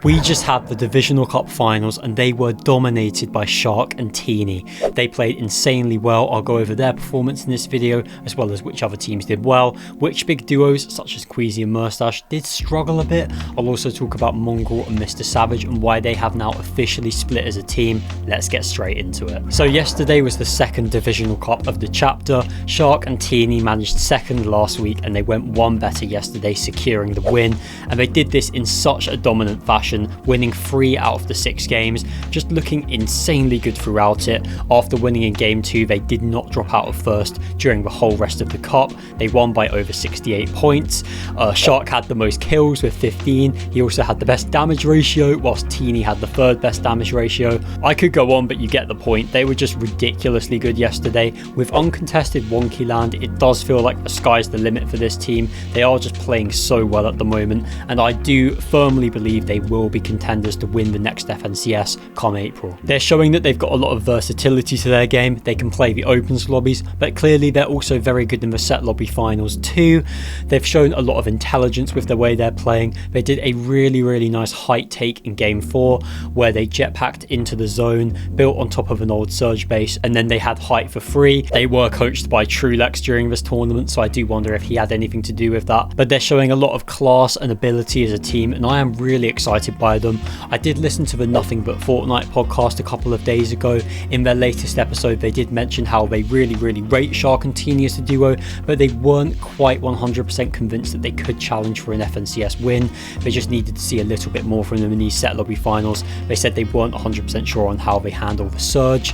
We just had the Divisional Cup finals and they were dominated by Shxrk and T3eny. They played insanely well. I'll go over their performance in this video, as well as which other teams did well, which big duos such as Shxrk and MrSavage did struggle a bit. I'll also talk about Mongraal and MrSavage and why they have now officially split as a team. Let's get straight into it. So yesterday was the second Divisional Cup of the chapter. Shxrk and T3eny managed second last week and they went one better yesterday, securing the win. And they did this in such a dominant fashion, winning 3 out of the 6 games, just looking insanely good throughout it. After winning in game 2, they did not drop out of first during the whole rest of the cup. They won by over 68 points. Shxrk had the most kills with 15. He also had the best damage ratio, whilst T3eny had the 3rd best damage ratio. I could go on, but you get the point. They were just ridiculously good yesterday. With uncontested wonky land, it does feel like the sky's the limit for this team. They are just playing so well at the moment, and I do firmly believe they will be contenders to win the next FNCS come April. They're showing that they've got a lot of versatility to their game. They can play the opens lobbies, but clearly they're also very good in the set lobby finals too. They've shown a lot of intelligence with the way they're playing. They did a really nice height take in game 4 where they jetpacked into the zone, built on top of an old surge base, and then they had height for free. They were coached by Trulex during this tournament, so I do wonder if he had anything to do with that. But they're showing a lot of class and ability as a team, and I am really excited by them. I did listen to the Nothing But Fortnite podcast a couple of days ago. In their latest episode, they did mention how they really rate Shxrk and T3eny as a duo, but they weren't quite 100% convinced that they could challenge for an FNCS win. They just needed to see a little bit more from them in these set lobby finals. They said they weren't 100% sure on how they handle the surge.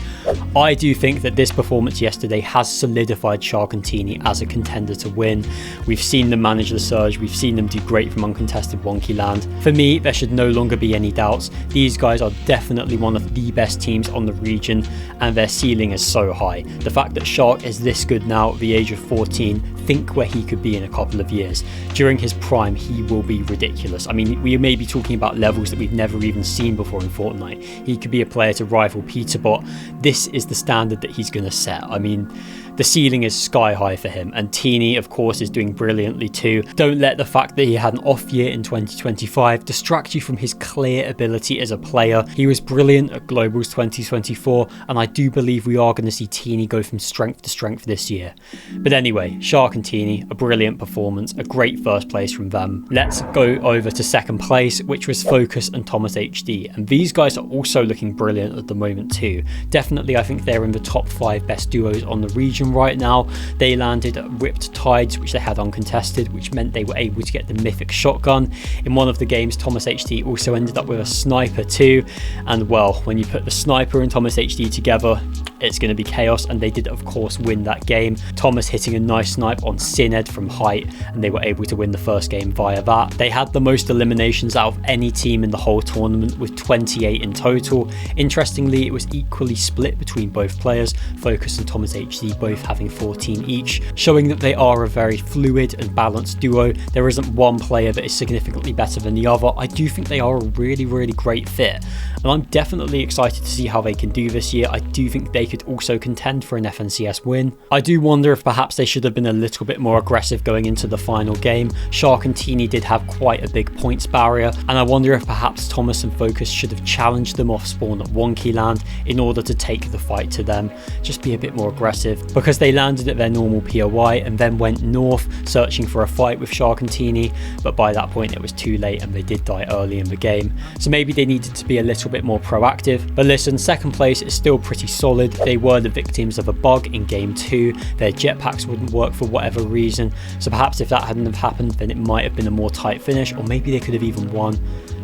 I do think that this performance yesterday has solidified Shxrk and T3eny as a contender to win. We've seen them manage the surge, we've seen them do great from uncontested wonky land. For me, there should no longer be any doubts. These guys are definitely one of the best teams on the region, and their ceiling is so high. The fact that Shxrk is this good now at the age of 14, think where he could be in a couple of years. During his prime, he will be ridiculous. I mean, we may be talking about levels that we've never even seen before in Fortnite. He could be a player to rival Peter, but this is the standard that he's going to set. I mean, the ceiling is sky high for him, and T3eny of course is doing brilliantly too. Don't let the fact that he had an off year in 2025 distract you from his clear ability as a player. He was brilliant at Globals 2024, and I do believe we are going to see T3eny go from strength to strength this year. But anyway, Shxrk and T3eny, a brilliant performance, a great first place from them. Let's go over to second place, which was Focus and Thomas HD, and these guys are also looking brilliant at the moment too. Definitely I think they're in the top 5 best duos on the region right now. They landed Ripped Tides, which they had uncontested, which meant they were able to get the mythic shotgun. In one of the games, Thomas HD also ended up with a sniper too, and well, when you put the sniper and Thomas HD together, it's going to be chaos, and they did of course win that game. Thomas hitting a nice snipe on Syned from height, and they were able to win the first game via that. They had the most eliminations out of any team in the whole tournament, with 28 in total. Interestingly, it was equally split between both players, Focus and Thomas HD both having 14 each, showing that they are a very fluid and balanced duo. There isn't one player that is significantly better than the other. I do think they are a really great fit, and I'm definitely excited to see how they can do this year. I do think they could also contend for an FNCS win. I do wonder if perhaps they should have been a little bit more aggressive going into the final game. Shxrk and T3eny did have quite a big points barrier, and I wonder if perhaps Thomas and Focus should have challenged them off spawn at wonky land in order to take the fight to them. Just be a bit more aggressive, because they landed at their normal POI and then went north searching for a fight with Shxrk and T3eny, but by that point it was too late and they did die early in the game. So maybe they needed to be a little bit more proactive. But listen, second place is still pretty solid. They were the victims of a bug in game 2. Their jetpacks wouldn't work for whatever reason, so perhaps if that hadn't have happened, then it might have been a more tight finish, or maybe they could have even won.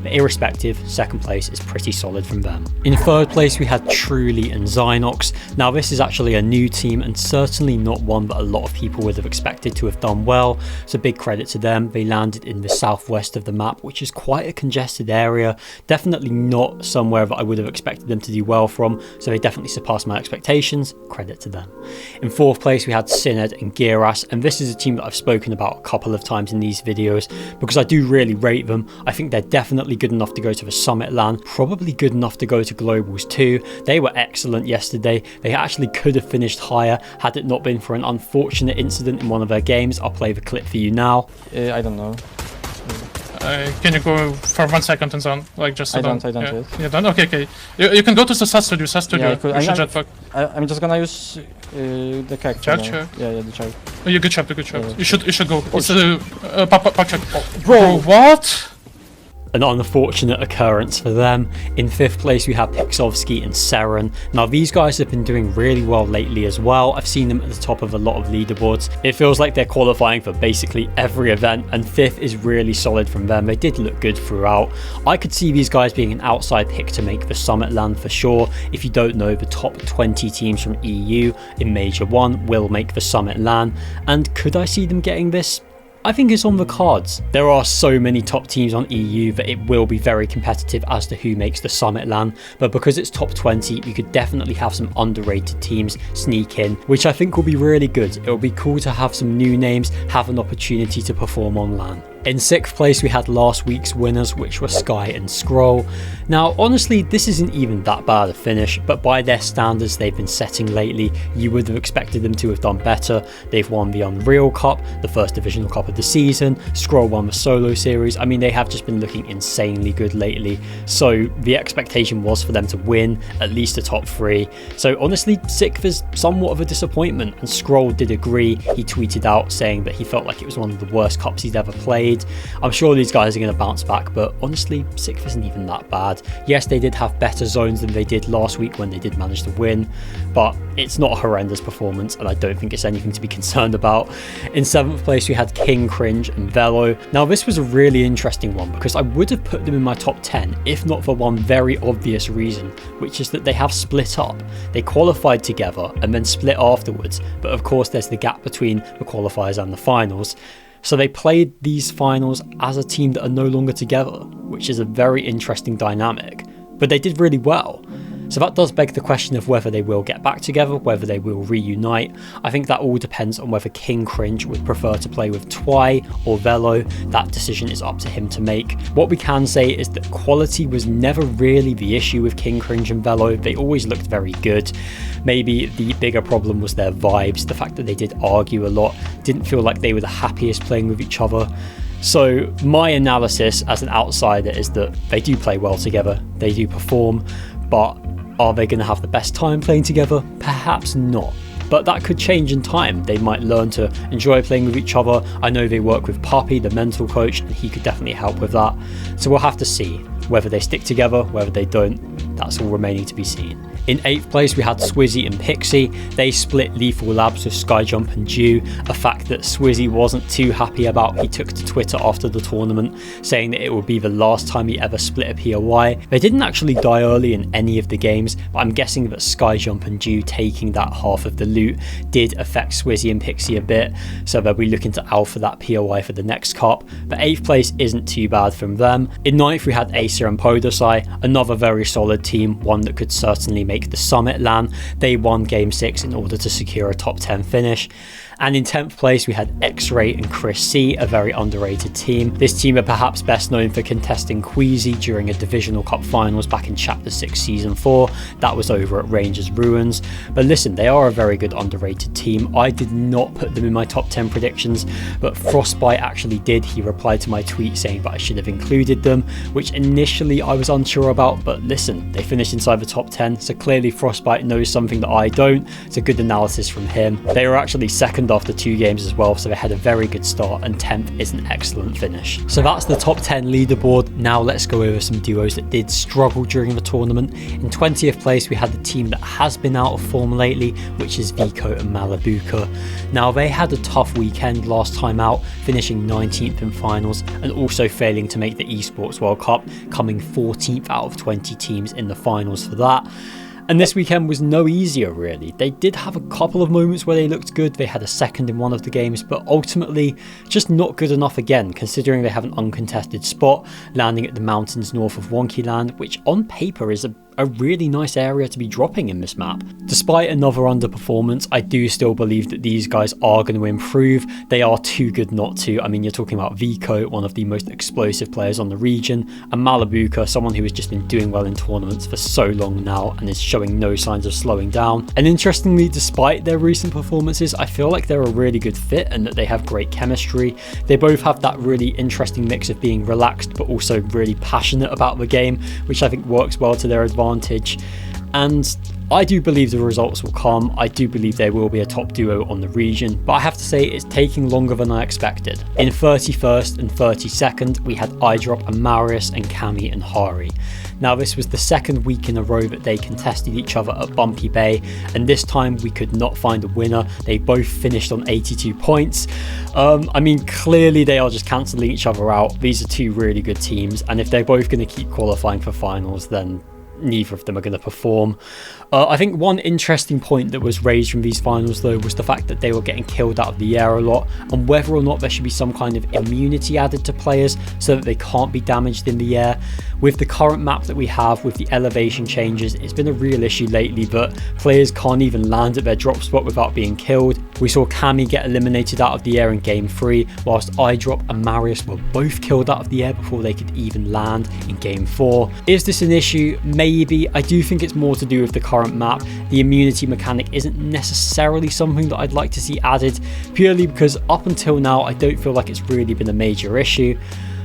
But irrespective, second place is pretty solid from them. In third place we had Truly and Zynox. Now this is actually a new team, and certainly not one that a lot of people would have expected to have done well, so big credit to them. They landed in the southwest of the map, which is quite a congested area, definitely not somewhere that I would have expected them to do well from, so they definitely surpassed my expectations. Credit to them. In fourth place we had Syned and Giras, and this is a team that I've spoken about a couple of times in these videos because I do really rate them. I think they're definitely good enough to go to the Summit LAN, probably good enough to go to Globals too. They were excellent yesterday. They actually could have finished higher had it not been for an unfortunate incident in one of their games. I'll play the clip for you now. I don't know. Can you go for 1 second in zone? Like just I don't yeah. yet. You don't? Okay. You can go to the SAS studio. Yeah, I could. You should jetpack. I'm just gonna use the keg. Chug. Yeah, the chug. Oh, you good job. Yeah. You should go. It's pop check. Bro, what? An unfortunate occurrence for them. In 5th place we have Pixovsky and Seren. Now these guys have been doing really well lately as well. I've seen them at the top of a lot of leaderboards. It feels like they're qualifying for basically every event, and 5th is really solid from them. They did look good throughout. I could see these guys being an outside pick to make the Summit LAN for sure. If you don't know, the top 20 teams from EU in Major 1 will make the Summit LAN, and could I see them getting this? I think it's on the cards. There are so many top teams on EU that it will be very competitive as to who makes the Summit LAN, but because it's top 20, you could definitely have some underrated teams sneak in, which I think will be really good. It will be cool to have some new names have an opportunity to perform on LAN. In 6th place we had last week's winners, which were Sky and Skrull. Now honestly, this isn't even that bad a finish, but by their standards they've been setting lately, you would have expected them to have done better. They've won the Unreal Cup, the first Divisional Cup of the season. Skrull won the solo series. I mean, they have just been looking insanely good lately, so the expectation was for them to win at least a top 3. So honestly, 6th is somewhat of a disappointment, and Skrull did agree. He tweeted out saying that he felt like it was one of the worst cups he's ever played. I'm sure these guys are going to bounce back, but honestly, 6th isn't even that bad. Yes, they did have better zones than they did last week when they did manage to win, but it's not a horrendous performance, and I don't think it's anything to be concerned about. In 7th place, we had King Cringe and Velo. Now, this was a really interesting one because I would have put them in my top 10 if not for one very obvious reason, which is that they have split up. They qualified together and then split afterwards, but of course there's the gap between the qualifiers and the finals. So they played these finals as a team that are no longer together, which is a very interesting dynamic. But they did really well. So that does beg the question of whether they will get back together, whether they will reunite. I think that all depends on whether King Cringe would prefer to play with Twy or Velo. That decision is up to him to make. What we can say is that quality was never really the issue with King Cringe and Velo. They always looked very good. Maybe the bigger problem was their vibes, the fact that they did argue a lot, didn't feel like they were the happiest playing with each other. So my analysis as an outsider is that they do play well together, they do perform, but are they going to have the best time playing together? Perhaps not. But that could change in time. They might learn to enjoy playing with each other. I know they work with Puppy, the mental coach, and he could definitely help with that. So we'll have to see whether they stick together, whether they don't. That's all remaining to be seen. In 8th place, we had Swizzy and Pixie. They split Lethal Labs with Skyjump and Dew, a fact that Swizzy wasn't too happy about. He took to Twitter after the tournament, saying that it would be the last time he ever split a POI. They didn't actually die early in any of the games, but I'm guessing that Skyjump and Dew taking that half of the loot did affect Swizzy and Pixie a bit, so they'll be looking to alpha that POI for the next cup. But 8th place isn't too bad from them. In 9th, we had Acer and Podosai, another very solid team, one that could certainly make the Summit LAN. They won Game 6 in order to secure a top 10 finish. And in 10th place, we had X-Ray and Chris C, a very underrated team. This team are perhaps best known for contesting Queasy during a Divisional Cup finals back in Chapter 6 Season 4. That was over at Rangers Ruins. But listen, they are a very good underrated team. I did not put them in my top 10 predictions, but Frostbite actually did. He replied to my tweet saying that I should have included them, which initially I was unsure about, but listen, they finished inside the top 10, so clearly Frostbite knows something that I don't. It's a good analysis from him. They were actually second after 2 games as well, so they had a very good start, and 10th is an excellent finish. So that's the top 10 leaderboard. Now let's go over some duos that did struggle during the tournament. In 20th place, we had the team that has been out of form lately, which is Vico and Malabuka. Now they had a tough weekend last time out, finishing 19th in finals and also failing to make the Esports World Cup, coming 14th out of 20 teams in the finals for that. And this weekend was no easier really. They did have a couple of moments where they looked good. They had a second in one of the games, but ultimately just not good enough again, considering they have an uncontested spot, landing at the mountains north of Wonky Land, which on paper is a a really nice area to be dropping in this map. Despite another underperformance, I do still believe that these guys are going to improve. They are too good not to. I mean, you're talking about Vico, one of the most explosive players on the region, and Malabuka, someone who has just been doing well in tournaments for so long now and is showing no signs of slowing down. And interestingly, despite their recent performances, I feel like they're a really good fit and that they have great chemistry. They both have that really interesting mix of being relaxed but also really passionate about the game, which I think works well to their advantage. And I do believe the results will come. I do believe they will be a top duo on the region, but I have to say it's taking longer than I expected. In 31st and 32nd, we had iDrop and Marius and Cami and Hari. Now, this was the second week in a row that they contested each other at Bumpy Bay, and this time we could not find a winner. They both finished on 82 points. I mean, clearly they are just cancelling each other out. These are two really good teams, and if they're both going to keep qualifying for finals, then neither of them are going to perform. I think one interesting point that was raised from these finals though was the fact that they were getting killed out of the air a lot, and whether or not there should be some kind of immunity added to players so that they can't be damaged in the air. With the current map that we have, with the elevation changes, it's been a real issue lately that players can't even land at their drop spot without being killed. We saw Cami get eliminated out of the air in game 3, whilst iDrop and Marius were both killed out of the air before they could even land in game 4. Is this an issue? Maybe. I do think it's more to do with the current map. The immunity mechanic isn't necessarily something that I'd like to see added, purely because up until now I don't feel like it's really been a major issue.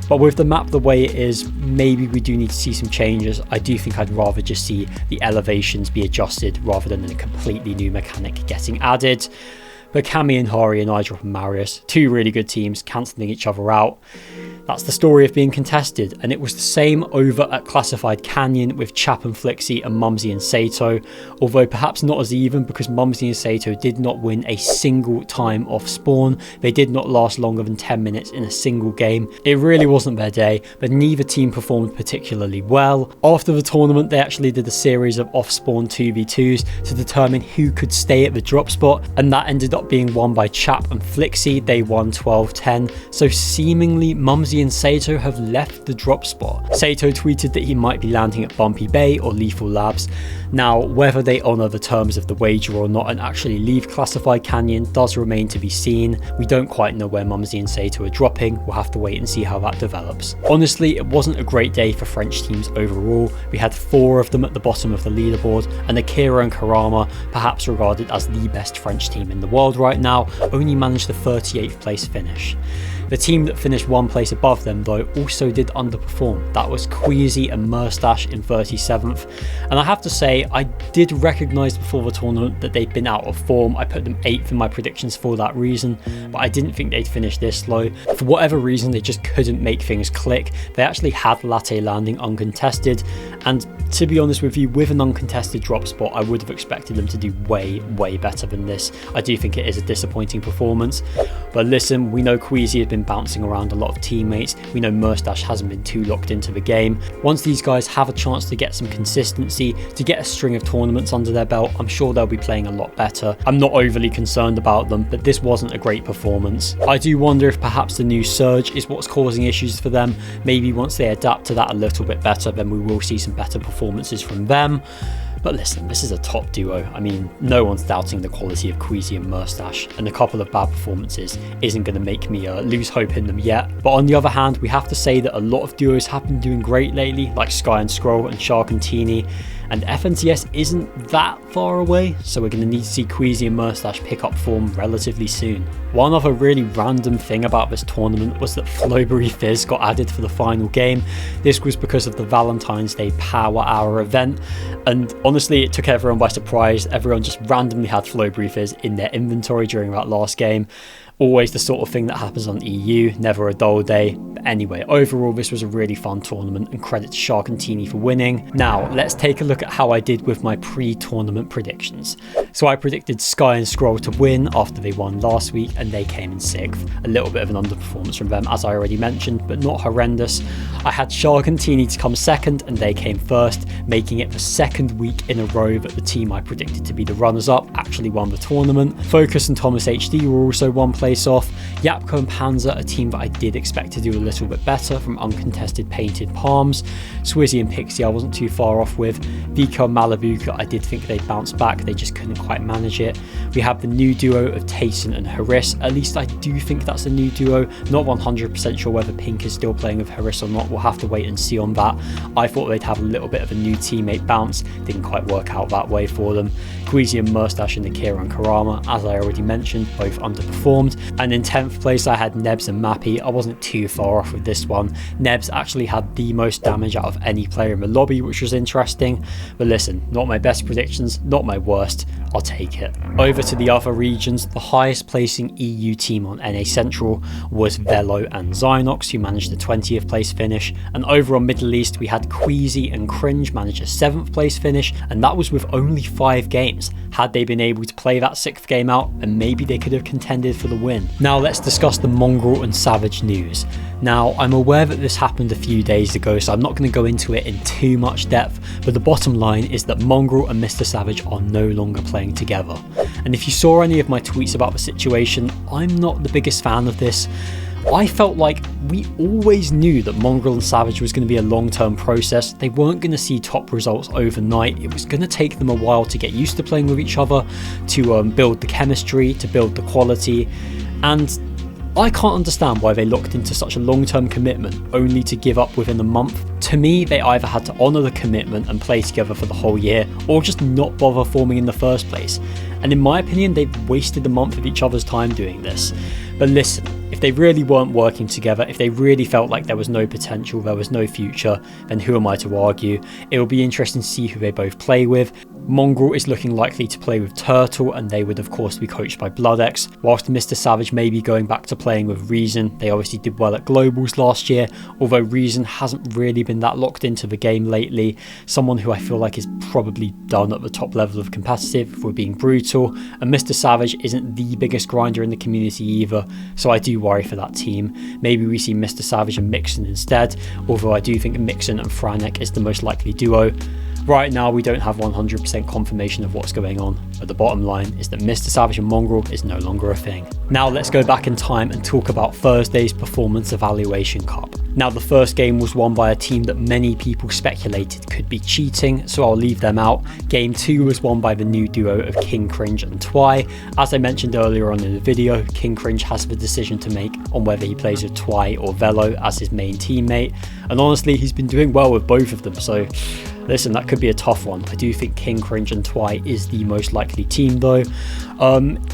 But with the map the way it is, maybe we do need to see some changes. I do think I'd rather just see the elevations be adjusted rather than a completely new mechanic getting added. But Cami and Hari and iDrop and Marius, two really good teams cancelling each other out. That's the story of being contested, and it was the same over at Classified Canyon with Chap and Flixie and Mumsy and Sato, although perhaps not as even because Mumsy and Sato did not win a single time off spawn. They did not last longer than 10 minutes in a single game. It really wasn't their day, but neither team performed particularly well. After the tournament, they actually did a series of off spawn 2v2s to determine who could stay at the drop spot, and that ended up being won by Chap and Flixie. They won 12-10, so seemingly Mumsy and Sato have left the drop spot. Sato tweeted that he might be landing at Bumpy Bay or Lethal Labs. Now, whether they honour the terms of the wager or not and actually leave Classified Canyon does remain to be seen. We don't quite know where Mumsy and Sato are dropping. We'll have to wait and see how that develops. Honestly, it wasn't a great day for French teams overall. We had 4 of them at the bottom of the leaderboard, and Akira and Karama, perhaps regarded as the best French team in the world right now, only managed the 38th place finish. The team that finished one place above them though also did underperform. That was Queasy and MrSavage in 37th, and I have to say I did recognise before the tournament that they'd been out of form. I put them 8th in my predictions for that reason, but I didn't think they'd finish this low. For whatever reason, they just couldn't make things click. They actually had Latte landing uncontested, and to be honest with you, with an uncontested drop spot, I would have expected them to do way better than this. I do think it is a disappointing performance, but listen, we know Queasy has been bouncing around a lot of teammates. We know MrSavage hasn't been too locked into the game. Once these guys have a chance to get some consistency, to get a string of tournaments under their belt, I'm sure they'll be playing a lot better. I'm not overly concerned about them, but this wasn't a great performance. I do wonder if perhaps the new surge is what's causing issues for them. Maybe once they adapt to that a little bit better, then we will see some better performances from them. But listen, this is a top duo. I mean, no one's doubting the quality of Queasy and MrSavage, and a couple of bad performances isn't going to make me lose hope in them yet. But on the other hand, we have to say that a lot of duos have been doing great lately, like Sky and Scroll and Shxrk and T3eny, and FNCS isn't that far away, so we're going to need to see Queasy and MrSavage pick up form relatively soon. One other really random thing about this tournament was that Flowberry Fizz got added for the final game. This was because of the Valentine's Day Power Hour event, and honestly it took everyone by surprise. Everyone just randomly had Flowberry Fizz in their inventory during that last game. Always the sort of thing that happens on EU, never a dull day. But anyway, overall this was a really fun tournament, and credit to Shxrk and T3eny for winning. Now let's take a look at how I did with my pre-tournament predictions. So I predicted Sky and Scroll to win after they won last week, and they came in 6th. A little bit of an underperformance from them, as I already mentioned, but not horrendous. I had Shxrk and T3eny to come 2nd, and they came 1st, making it the 2nd week in a row that the team I predicted to be the runners-up actually won the tournament. Focus and Thomas HD were also one place place off. Yapko and Panzer, a team that I did expect to do a little bit better from uncontested painted palms. Swizzy and Pixie I wasn't too far off with. Vico and Malabuka, I did think they'd bounce back, they just couldn't quite manage it. We have the new duo of Tayson and Haris, at least I do think that's a new duo. Not 100% sure whether Pink is still playing with Haris or not, we'll have to wait and see on that. I thought they'd have a little bit of a new teammate bounce, didn't quite work out that way for them. Queasy and MrSavage and Akira and Karama, as I already mentioned, both underperformed. And in 10th place I had Nebs and Mappy. I wasn't too far off with this one. Nebs actually had the most damage out of any player in the lobby, which was interesting. But listen, not my best predictions, not my worst, I'll take it. Over to the other regions, the highest placing EU team on NA Central was Velo and Zynox, who managed a 20th place finish. And over on Middle East we had Queasy and Cringe manage a 7th place finish, and that was with only 5 games. Had they been able to play that 6th game out, and maybe they could have contended for the win. Now let's discuss the Mongraal and Savage news. Now I'm aware that this happened a few days ago, so I'm not going to go into it in too much depth, but the bottom line is that Mongraal and MrSavage are no longer playing together. And if you saw any of my tweets about the situation, I'm not the biggest fan of this. I felt like we always knew that Mongraal and Savage was going to be a long-term process. They weren't going to see top results overnight. It was going to take them a while to get used to playing with each other, to build the chemistry, to build the quality, and I can't understand why they looked into such a long-term commitment only to give up within a month. To me, they either had to honour the commitment and play together for the whole year, or just not bother forming in the first place. And in my opinion, they've wasted a month of each other's time doing this. But listen, if they really weren't working together, if they really felt like there was no potential, there was no future, then who am I to argue? It will be interesting to see who they both play with. Mongraal is looking likely to play with Turtle, and they would of course be coached by BloodX, whilst MrSavage may be going back to playing with Reason. They obviously did well at Globals last year, although Reason hasn't really been that locked into the game lately. Someone who I feel like is probably done at the top level of competitive, if we're being brutal, and MrSavage isn't the biggest grinder in the community either, so I do worry for that team. Maybe we see MrSavage and Mixon instead, although I do think Mixon and Franek is the most likely duo. Right now we don't have 100% confirmation of what's going on, but the bottom line is that MrSavage and Mongraal is no longer a thing. Now let's go back in time and talk about Thursday's Performance Evaluation Cup. Now the first game was won by a team that many people speculated could be cheating, so I'll leave them out. Game 2 was won by the new duo of King Cringe and Twy. As I mentioned earlier on in the video, King Cringe has the decision to make on whether he plays with Twy or Velo as his main teammate, and honestly he's been doing well with both of them, so listen, that could be a tough one. I do think King Cringe and Twy is the most likely team though.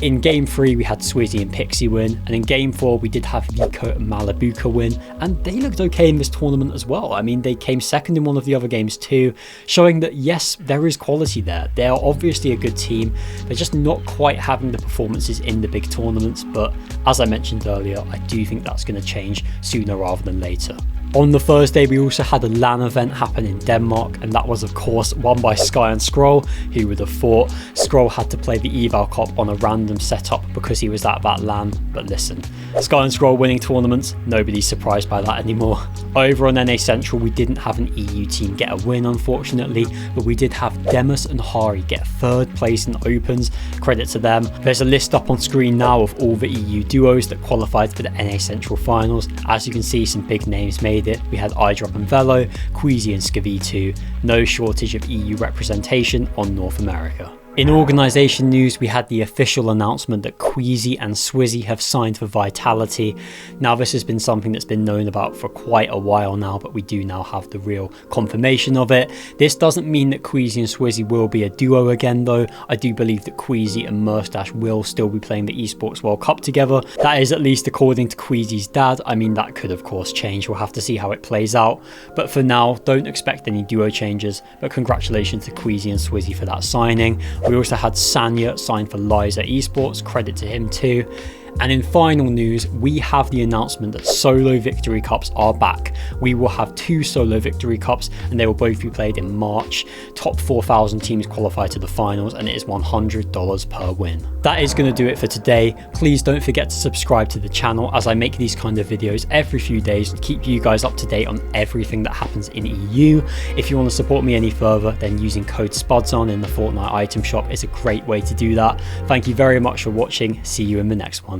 In game 3 we had Swizzy and Pixie win, and in game 4 we did have Vico and Malabuka win, and they looked okay in this tournament as well. I mean, they came second in one of the other games too, showing that yes, there is quality there. They are obviously a good team, they're just not quite having the performances in the big tournaments, but as I mentioned earlier, I do think that's going to change sooner rather than later. On the Thursday, we also had a LAN event happen in Denmark, and that was of course won by Shxrk and Scroll. Who would have thought? Scroll had to play the eval Cup on a random setup because he was at that LAN, but listen, Shxrk and Scroll winning tournaments, nobody's surprised by that anymore. Over on NA Central, we didn't have an EU team get a win unfortunately, but we did have Demus and Hari get 3rd place in Opens, credit to them. There's a list up on screen now of all the EU duos that qualified for the NA Central finals. As you can see, some big names made it. We had iDrop and Velo, Queasy and Skavitu. No shortage of EU representation on North America. In organisation news, we had the official announcement that Queasy and Swizzy have signed for Vitality. Now this has been something that's been known about for quite a while now, but we do now have the real confirmation of it. This doesn't mean that Queasy and Swizzy will be a duo again though. I do believe that Queasy and MrSavage will still be playing the Esports World Cup together. That is at least according to Queasy's dad. I mean, that could of course change, we'll have to see how it plays out. But for now, don't expect any duo changes, but congratulations to Queasy and Swizzy for that signing. We also had Sanya signed for Liza Esports, credit to him too. And in final news, we have the announcement that solo victory cups are back. We will have 2 solo victory cups, and they will both be played in March. Top 4,000 teams qualify to the finals, and it is $100 per win. That is going to do it for today. Please don't forget to subscribe to the channel, as I make these kind of videos every few days to keep you guys up to date on everything that happens in EU. If you want to support me any further, then using code SPUDZON in the Fortnite item shop is a great way to do that. Thank you very much for watching. See you in the next one.